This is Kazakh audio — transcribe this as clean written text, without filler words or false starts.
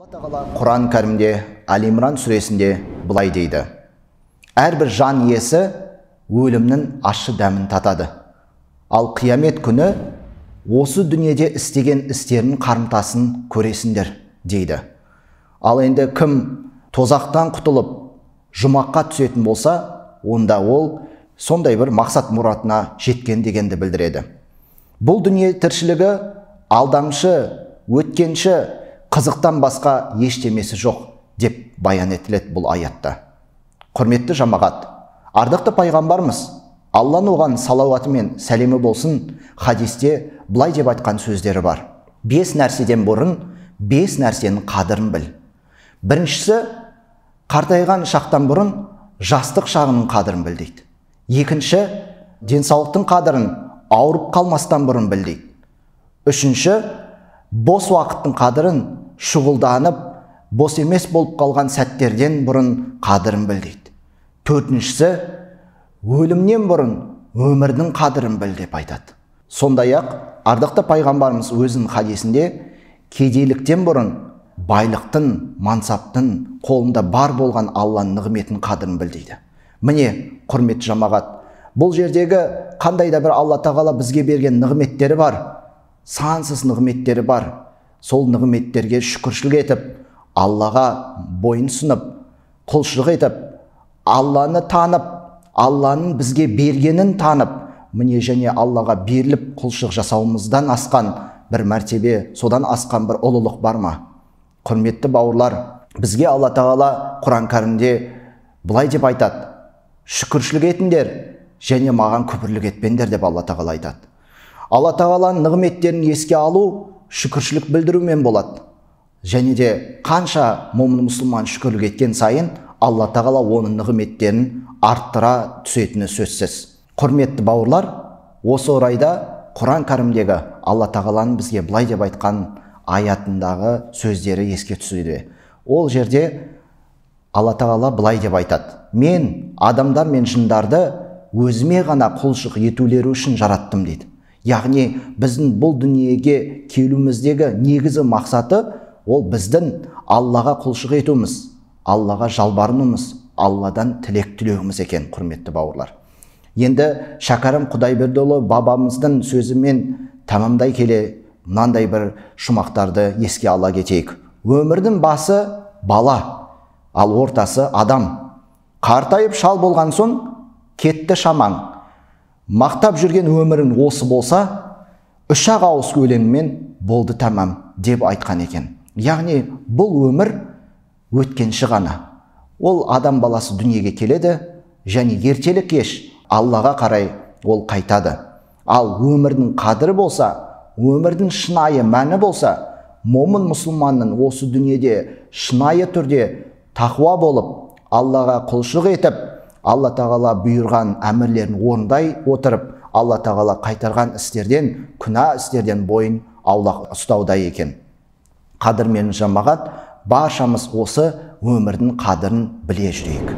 Алла тағала Құран кәрімде Әл-Имран сүресінде былай дейді: әрбір жан иесі өлімнің ащы дәмін татады. Ал қиямет күні осы дүниеде істеген істерінің қарымтасын көресіңдер дейді. Ал енді кім тозақтан құтылып жұмаққа түсетін болса, онда ол сондай бір мақсат мұратына жеткен дегенді білдіреді. Бұл дүние тіршілігі алдамшы, өткенші, қызықтан басқа ештемесі жоқ деп баян етіледі бұл аятта. Құрметті жамағат, ардақты пайғамбарымыз, Алланың оған салауаты мен сәлемі болсын, хадисте былай деп айтқан сөздері бар: 5 нәрседен бұрын 5 нәрсенің қадірін біл. Біріншісі, қартайған шақтан бұрын жастық шағының қадірін біл дейді. Екінші, денсаулықтың қадірін ауырып қалмастан бұрын біл дейді. Үшінші, бос уақыттың қадірін шұғылданып, бос емес болып қалған сәттерден бұрын қадірін біл дейді. Төртіншісі, өлімнен бұрын өмірдің қадірін біл деп айтады. Сондай-ақ ардақты пайғамбарымыз өзінің хадисінде кедейліктен бұрын байлықтың, мансаптың қолында бар болған Алланың нығметін қадірін біл дейді. Міне, құрметті жамағат, бұл жердегі қандай да бір Алла тағала бізге берген нығметтері бар, сансыз нығметтері бар. Сол нығметтерге шүкіршілік етіп, Аллаға бойынсынып, құлшылық етіп, Алланы танып, Алланың бізге бергенін танып, міне және Аллаға беріліп құлшылық жасауымыздан асқан бір мәртебе, содан асқан бір ұлылық бар ма? Құрметті бауырлар, бізге Алла тағала Құран кәрімде былай деп айтады: шүкіршілік етіңдер және маған күпірлік етпеңдер деп Алла тағала айтады. Алла тағаланың нығметтерін еске алу шүкіршілік білдірумен болады. Және де қанша момын мұсылман шүкірлік еткен сайын Алла тағала оның нығметтерін арттыра түсетіні сөзсіз. Құрметті бауырлар, осы орайда Құран кәрімдегі Алла тағаланың бізге былай деп айтқан аятындағы сөздері еске түседі. Ол жерде Алла тағала былай деп айтады: мен адамдар мен жындарды өзіме ғана құлшылық етулері үшін жараттым дейді. Яғни біздің бұл дүниеге келуіміздегі негізі мақсаты ол біздің Аллаға құлшылық етуіміз, Аллаға жалбарынуымыз, Алладан тілек тілеуіміз екен, құрметті бауырлар. Енді Шәкәрім Құдайбердіұлы бабамыздың сөзімен тамамдай келе мынандай бір шумақтарды еске ала кетейік. Өмірдің басы бала, ал ортасы адам. Қартайып шал болған соң кетті шамаң. Мақтап жүрген өмірің осы болса, 3-ақ ауыз өлеңмен болды тамам деп айтқан екен. Яғни бұл өмір өткенші ғана. Ол адам баласы дүниеге келеді және ертелі кеш Аллаға қарай ол қайтады. Ал өмірдің қадірі болса, өмірдің шынайы мәні болса, момын мұсылманның осы дүниеде шынайы түрде тақуа болып, Аллаға құлшылық етіп, Алла тағала бұйырған әмірлерін орындай отырып, Алла тағала қайтарған істерден, күнә істерден бойын аулақ ұстауда екен. Қадірмен жамағат, баршамыз осы өмірдің қадірін біле жүрейік.